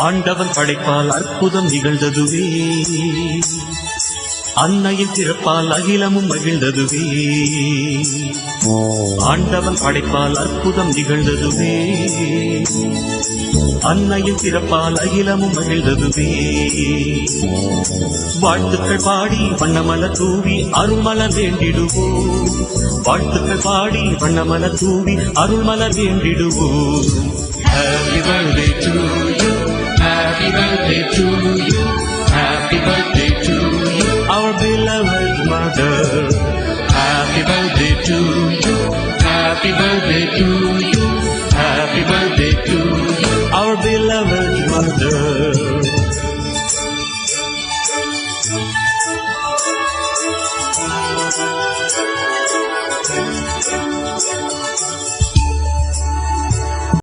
ஆண்டவன் படைப்பால் அற்புதம் நிகழ்ந்ததுவே, அன்னையின் பிறப்பால் அகிலமும் மகிழ்ந்ததுவே. ஆண்டவன் படைப்பால் அற்புதம் நிகழ்ந்ததுவே, அன்னையின் பிறப்பால் அகிலமும் மகிழ்ந்ததுவே. வாழ்த்துக்கள் பாடி வண்ணமலர் தூவி அருள்மலர் வேண்டிடுவோம். வாழ்த்துக்கள் பாடி வண்ணமலர் தூவி அருள்மலர் வேண்டிடுவோம். Happy birthday to you, happy birthday to you, happy birthday to you, our beloved mother. Happy birthday to you, happy birthday to you, happy birthday to you.